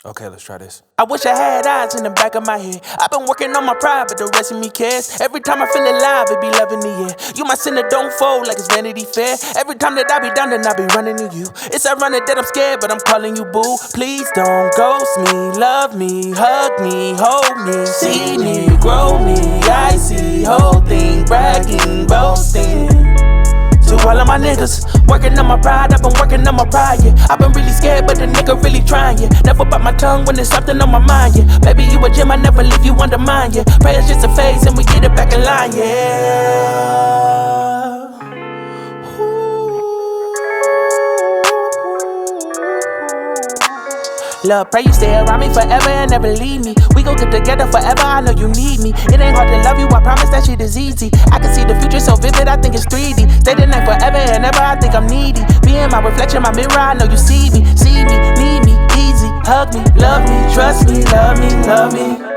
Okay, let's try this. I wish I had eyes in the back of my head. I've been working on my pride, but the rest of me cares. Every time I feel alive, it be love in the air. You my sinner, don't fold like it's Vanity Fair. Every time that I be down, then I be running to you. It's ironic that I'm scared, but I'm calling you boo. Please don't ghost me, love me, hug me, hold me, see me, grow me. I see whole thing, bragging, boasting. To all of my niggas, working on my pride, I've been working on my pride, yeah. I've been really scared, but the nigga really trying, yeah. Never bite my tongue when there's something on my mind, yeah. Baby, you a gem, I never leave you under mine, yeah. Prayer's just a phase and we get it back in line, yeah. Love, pray you stay around me forever and never leave me. We gon' get together forever, I know you need me. It ain't hard to love you, I promise that shit is easy. I can see the future so vivid, I think it's 3D. Stay the night forever and ever, I think I'm needy. Being my reflection, my mirror, I know you see me, need me, easy. Hug me, love me, trust me, love me, love me.